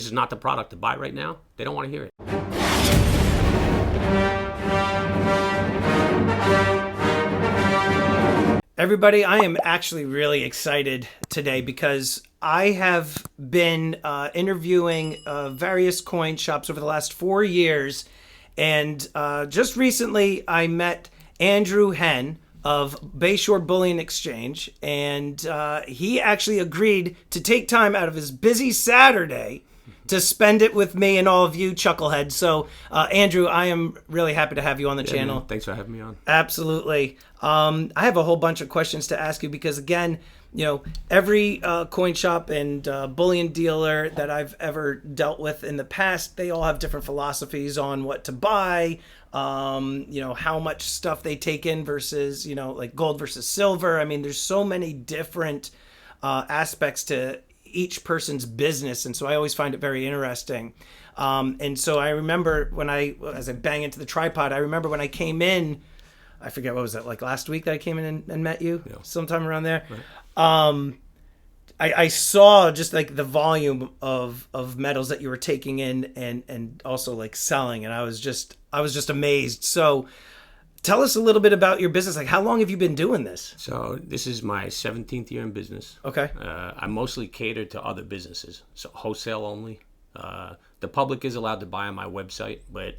This is not the product to buy right now. They don't want to hear it. Everybody, I am actually really excited today because I have been interviewing various coin shops over the last 4 years. And just recently, I met Andrew Henn of Bayshore Bullion Exchange. And he actually agreed to take time out of his busy Saturday to spend it with me and all of you chuckleheads. So, Andrew, I am really happy to have you on the channel. Man, thanks for having me on. Absolutely. I have a whole bunch of questions to ask you because, again, you know, every coin shop and bullion dealer that I've ever dealt with in the past, they all have different philosophies on what to buy, you know, how much stuff they take in versus, you know, like gold versus silver. I mean, there's so many different aspects to each person's business, and so I always find it very interesting. And so I remember as I bang into the tripod, I remember when I came in, I forget, what was that, like last week that I came in and met you? Yeah. Sometime around there. Right. I saw just like the volume of metals that you were taking in and also like selling, and I was just amazed. So tell us a little bit about your business. Like, how long have you been doing this? So this is my 17th year in business. Okay. I mostly cater to other businesses, so wholesale only. The public is allowed to buy on my website, but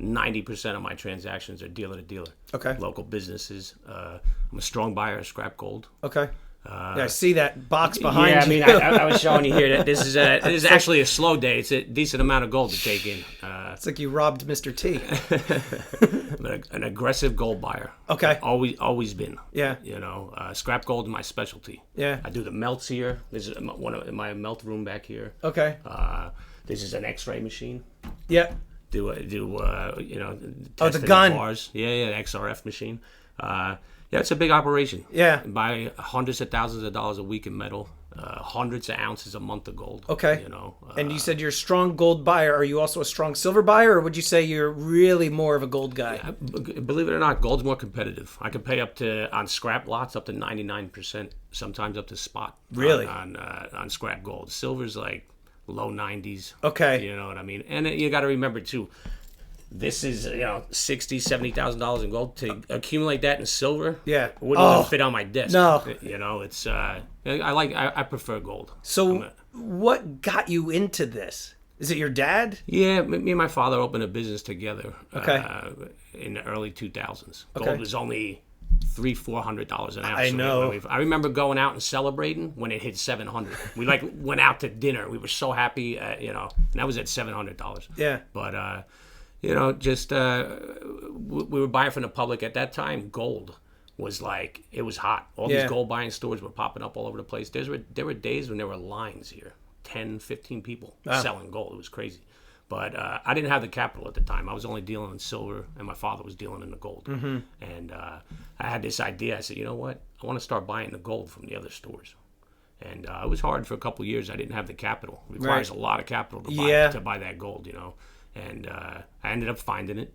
90% of my transactions are dealer to dealer. Okay. Local businesses. I'm a strong buyer of scrap gold. Okay. Yeah, I see that box behind you. Yeah, I mean, I was showing you here that this is actually a slow day. It's a decent amount of gold to take in. It's like you robbed Mr. T. I'm an aggressive gold buyer. Okay. Always been. Yeah. You know, scrap gold is my specialty. Yeah. I do the melts here. This is one of my melt room back here. Okay. This is an X-ray machine. Yeah. You know. Oh, the gun. Bars. Yeah, XRF machine. Yeah, it's a big operation. Yeah. Buy hundreds of thousands of dollars a week in metal, hundreds of ounces a month of gold. Okay. You know. And you said you're a strong gold buyer. Are you also a strong silver buyer, or would you say you're really more of a gold guy? Yeah, believe it or not, gold's more competitive. I can pay on scrap lots up to 99%, sometimes up to spot. Really? On scrap gold. Silver's like low 90s. Okay. You know what I mean? And you got to remember too, this is, you know, $60,000-$70,000 in gold. To accumulate that in silver, yeah, wouldn't even fit on my desk. No, you know, it's I prefer gold. So what got you into this? Is it your dad? Yeah, me and my father opened a business together. Okay. In the early 2000s. Okay. Gold was only $300-$400 an ounce. I know. I remember going out and celebrating when it hit $700. We went out to dinner. We were so happy, you know, and that was at $700. Yeah. But you know, just we were buying from the public at that time. Gold was like, it was hot. All these gold buying stores were popping up all over the place. There were days when there were lines here, 10, 15 people selling gold. It was crazy. But I didn't have the capital at the time. I was only dealing in silver, and my father was dealing in the gold. Mm-hmm. And I had this idea. I said, you know what? I want to start buying the gold from the other stores. And it was hard for a couple of years. I didn't have the capital. It requires a lot of capital to buy that gold, you know. And I ended up finding it.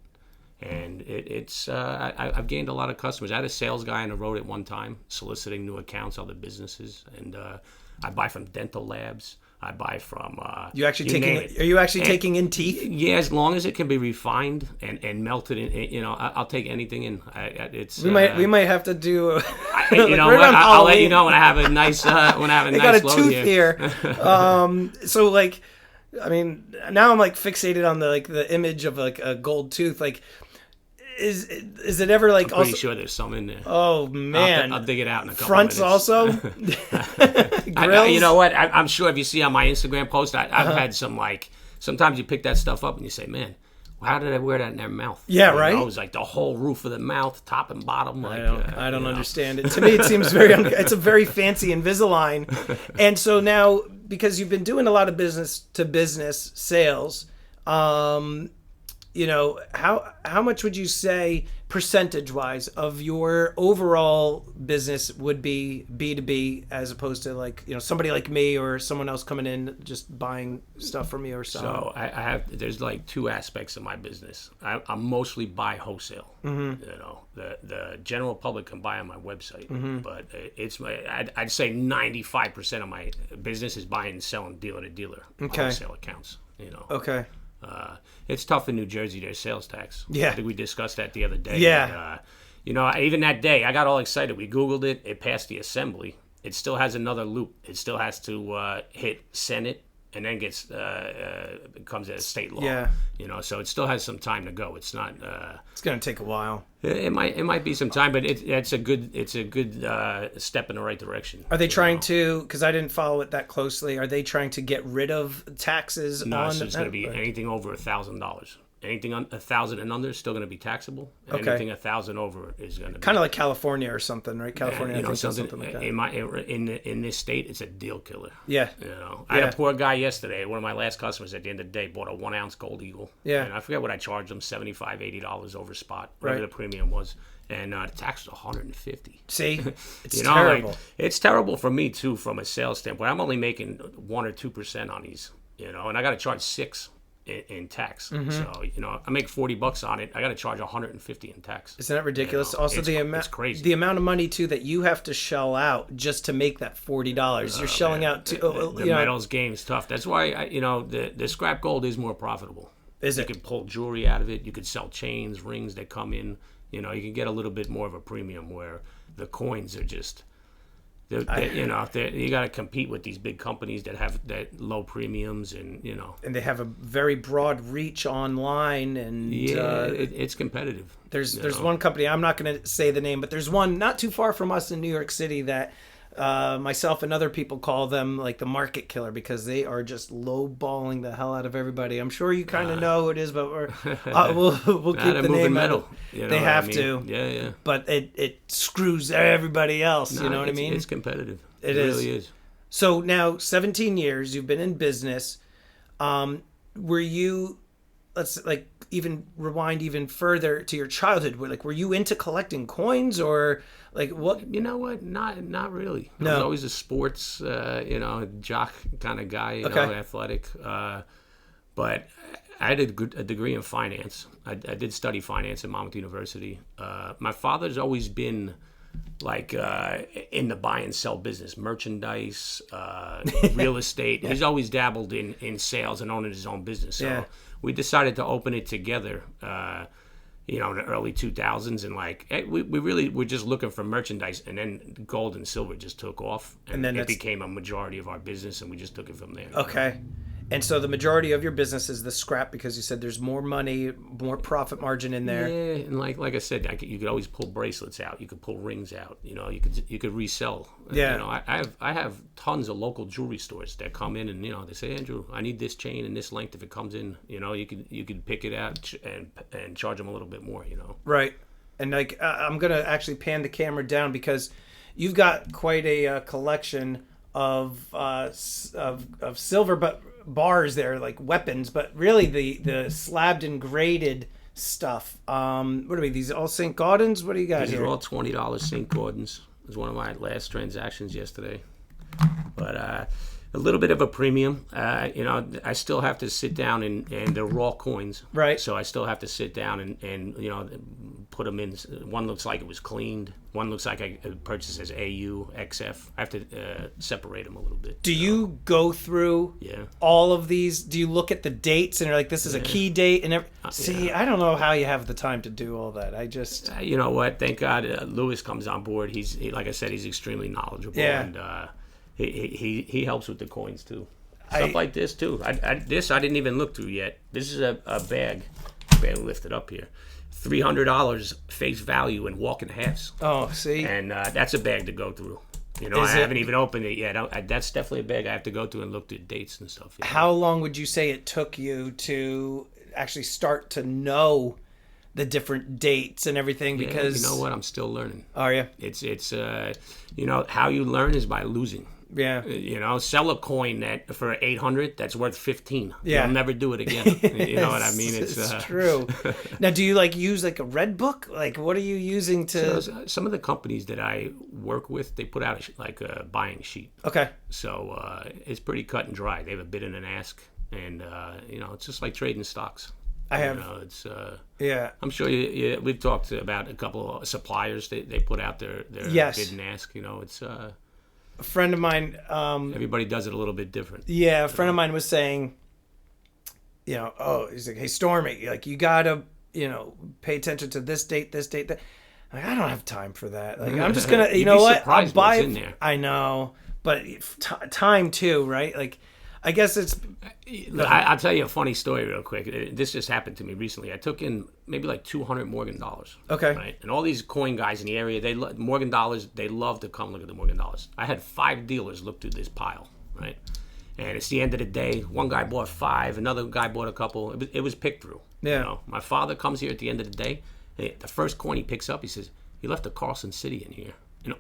And I've gained a lot of customers. I had a sales guy on the road at one time soliciting new accounts, other businesses. And I buy from dental labs. I buy from are you actually taking in teeth? Yeah, as long as it can be refined and melted in, you know, I'll take anything in. We might have to do you know what, I'll let you know when I have a nice I got a tooth here. So like, I mean, now I'm like fixated on the image of like a gold tooth. Like, is it ever like? I'm pretty sure there's some in there. Oh man, I'll dig it out in a couple fronts minutes. also. You know what? I'm sure if you see on my Instagram post, I've had some, like, sometimes you pick that stuff up and you say, man, how did I wear that in their mouth? Yeah, right. It was like the whole roof of the mouth, top and bottom. Like, I don't understand it. To me, it seems it's a very fancy Invisalign. And so now, because you've been doing a lot of business to business sales, how much would you say percentage wise of your overall business would be B2B as opposed to like, somebody like me or someone else coming in just buying stuff from you or something? So there's like two aspects of my business. I mostly buy wholesale. The general public can buy on my website, but I'd say 95% of my business is buying and selling dealer to dealer wholesale accounts. Okay. It's tough in New Jersey. There's sales tax. Yeah. I think we discussed that the other day. Yeah. But, even that day, I got all excited. We Googled it. It passed the assembly. It still has another loop. It still has to hit Senate, and then comes as state law. Yeah. So it still has some time to go. It's not. It's gonna take a while. It might be some time, but it's a good step in the right direction. Are they trying to? Because I didn't follow it that closely. Are they trying to get rid of taxes on? So it's going to be anything over $1,000. Anything on 1,000 and under is still going to be taxable. And anything 1,000 over is going to be kind of like California or something, right? California, something like that. In this state, it's a deal killer. Yeah. I had a poor guy yesterday. One of my last customers at the end of the day bought a 1 ounce gold eagle. Yeah. And I forget what I charged him, $75, $80 over spot, whatever the premium was. And the tax was $150. See, it's terrible. It's terrible for me too, from a sales standpoint. I'm only making 1 or 2% on these, and I got to charge $6 in tax. So I make $40 on it. I got to charge $150 in tax. Isn't that ridiculous? Also, it's crazy. The amount of money too that you have to shell out just to make that $40. You're shelling out to the metals game is tough. That's why the scrap gold is more profitable. Is it? You can pull jewelry out of it. You could sell chains, rings that come in. You can get a little bit more of a premium, where the coins are just. You got to compete with these big companies that have that low premiums, and and they have a very broad reach online, and it's competitive. There's one company, I'm not going to say the name, but there's one not too far from us in New York City that myself and other people call them like the market killer, because they are just lowballing the hell out of everybody. I'm sure you kind of know who it is, but we'll keep the name metal. They have to. Yeah. But it screws everybody else. You know what I mean? It's competitive. It really is. So now 17 years you've been in business. Were you, let's like even rewind even further to your childhood, were you into collecting coins, or like what? You know what? Not really. No. I was always a sports, jock kind of guy, athletic. But I had a degree in finance. I did study finance at Monmouth University. My father's always been like in the buy and sell business, merchandise, real estate. He's always dabbled in sales and owning his own business. So we decided to open it together, in the early 2000s. And we really were just looking for merchandise, and then gold and silver just took off. And then it became a majority of our business, and we just took it from there. Okay. And so the majority of your business is the scrap, because you said there's more money, more profit margin in there. Yeah, and like I said, you could always pull bracelets out. You could pull rings out. You could resell. Yeah. I have tons of local jewelry stores that come in, and they say, Andrew, I need this chain in this length. If it comes in, you could pick it out and charge them a little bit more. Right. And I'm gonna actually pan the camera down, because you've got quite a collection of silver, but bars there, like weapons, but really the slabbed and graded stuff. What are these all St. Gaudens? What do you got These here? are all $20 St. Gaudens. It was one of my last transactions yesterday. But a little bit of a premium. I still have to sit down and they're raw coins. Right. So I still have to sit down and put them in. One looks like it was cleaned. One looks like I purchased as AU, XF. I have to separate them a little bit. Do you go through all of these? Do you look at the dates and you're like, this is a key date? And see, I don't know how you have the time to do all that. I just... you know what? Thank God Lewis comes on board. He's like I said, he's extremely knowledgeable. Yeah. And he helps with the coins too. Stuff like this too. I didn't even look through yet. This is a bag. Barely lifted up here. $300 face value in walking halves. Oh, see? And that's a bag to go through. I haven't even opened it yet. That's definitely a bag I have to go through and look at dates and stuff. How long would you say it took you to actually start to know the different dates and everything? Because you know what? I'm still learning. Are you? It's how you learn is by losing. Yeah. You know, sell a coin that for 800 that's worth 15. Yeah. You'll never do it again. You know what I mean? It's true. Now, do you like use like a red book? Like, what are you using to? So, some of the companies that I work with, they put out like a buying sheet. Okay. So it's pretty cut and dry. They have a bid and an ask, and you know, it's just like trading stocks. I have. You know, it's Yeah. I'm sure we've talked about a couple of suppliers. They put out their Yes. bid and ask. You know, it's A friend of mine. everybody does it a little bit different. Yeah, a friend of mine was saying, you know, oh, he's like, hey, Stormy, like, you gotta, you know, pay attention to this date, that. Like, I don't have time for that. Like, I'm just gonna, you know what? I'll buy in there. I know, but time too, right? Like, I guess it's. I'll tell you a funny story real quick. This just happened to me recently. I took in maybe like $200 Morgan dollars. Okay. Right, and all these coin guys in the area, Morgan dollars. They love to come look at the Morgan dollars. I had 5 dealers look through this pile, right? And it's the end of the day. One guy bought 5, another guy bought a couple. It was picked through. Yeah. You know, my father comes here at the end of the day. And the first coin he picks up, he says, "You left a Carlson City in here." And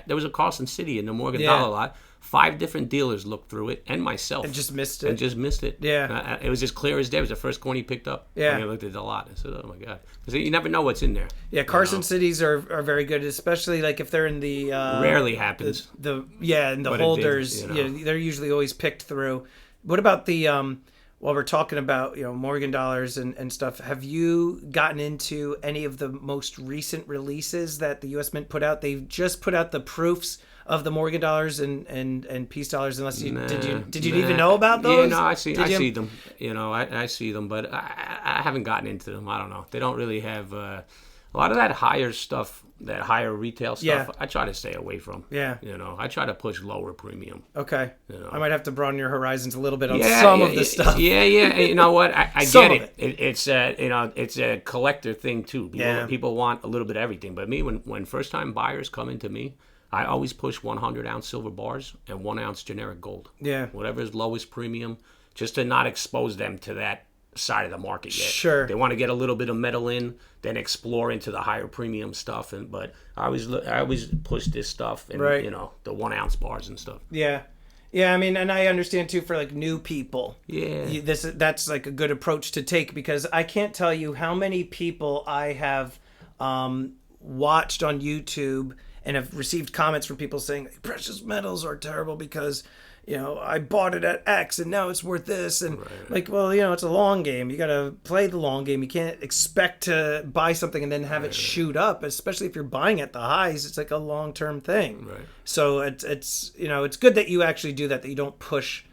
there was a Carlson City in the Morgan dollar lot. 5 different dealers looked through it, and myself. And just missed it. Yeah. It was as clear as day. It was the first coin he picked up. Yeah. And I looked at the lot. I said, "Oh my God," because you never know what's in there. Yeah, Carson cities are very good, especially like if they're in the. Rarely happens. And the holders. They're usually always picked through. What about the while we're talking about, you know, Morgan dollars and stuff, have you gotten into any of the most recent releases that the U.S. Mint put out? They've just put out the proofs of the Morgan dollars and peace dollars. Unless you did you even know about those? Yeah, no, I see them. You know, I see them, but I haven't gotten into them. I don't know. They don't really have a lot of that higher stuff. That higher retail stuff, Yeah. I try to stay away from. Yeah. You know, I try to push lower premium. Okay. You know. I might have to broaden your horizons a little bit on some of the stuff. Yeah. You know what? I get it. It's you know, it's a collector thing too. People want a little bit of everything. But me, when first time buyers come into me, I always push 100-ounce silver bars and 1-ounce generic gold. Yeah. Whatever is lowest premium, just to not expose them to that side of the market yet. Sure. They want to get a little bit of metal in, then explore into the higher premium stuff. But I always push this stuff and Right. you know, the 1-ounce bars and stuff. Yeah. Yeah, I mean, and I understand too for like new people. Yeah. That's like a good approach to take, because I can't tell you how many people I have watched on YouTube and have received comments from people saying precious metals are terrible because, you know, I bought it at X and now it's worth this. And like, well, you know, it's a long game. You got to play the long game. You can't expect to buy something and then have it shoot up, especially if you're buying at the highs. It's like a long-term thing. Right. So it's you know, it's good that you actually do that you don't push,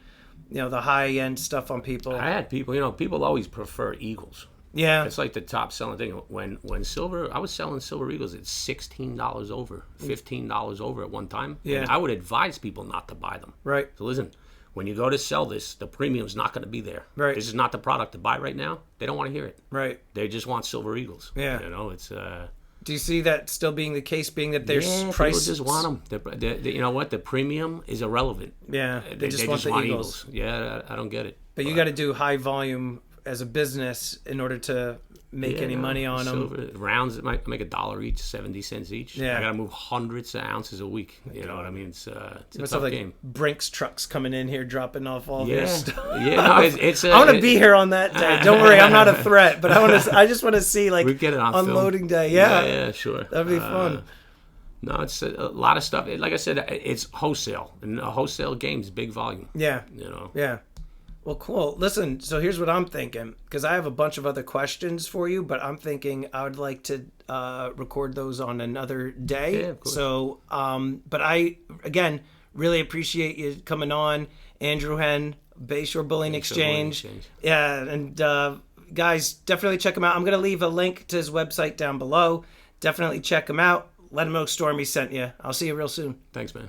you know, the high-end stuff on people. I had people, you know, people always prefer Eagles. Yeah. It's like the top selling thing. When silver, I was selling silver Eagles at $16 over, $15 over at one time. Yeah. And I would advise people not to buy them. Right. So listen, when you go to sell this, the premium's not going to be there. Right. This is not the product to buy right now. They don't want to hear it. Right. They just want silver Eagles. Yeah. You know, it's Do you see that still being the case, being that there's price? People just want them. You know what? The premium is irrelevant. Yeah. They just want the Eagles. Yeah, I don't get it. But you got to do high volume as a business in order to make any money on them. Rounds, it might make $1 each, 70 cents each. Yeah. I got to move hundreds of ounces a week. You know what I mean? It's a tough like game. Brinks trucks coming in here, dropping off all this stuff. Yeah, no, it's I want to be here on that day. Don't worry, I'm not a threat, but I just want to see like we get it on unloading film. day. Yeah. Yeah, sure. That'd be fun. No, it's a lot of stuff. Like I said, it's wholesale, and a wholesale game's big volume. Yeah. You know. Yeah. Well, cool. Listen, so here's what I'm thinking, because I have a bunch of other questions for you, but I'm thinking I would like to record those on another day. Yeah, of course. So, but I, again, really appreciate you coming on. Andrew Henn, Bayshore Bullion Exchange. Yeah, and guys, definitely check him out. I'm going to leave a link to his website down below. Definitely check him out. Let him know Stormy sent you. I'll see you real soon. Thanks, man.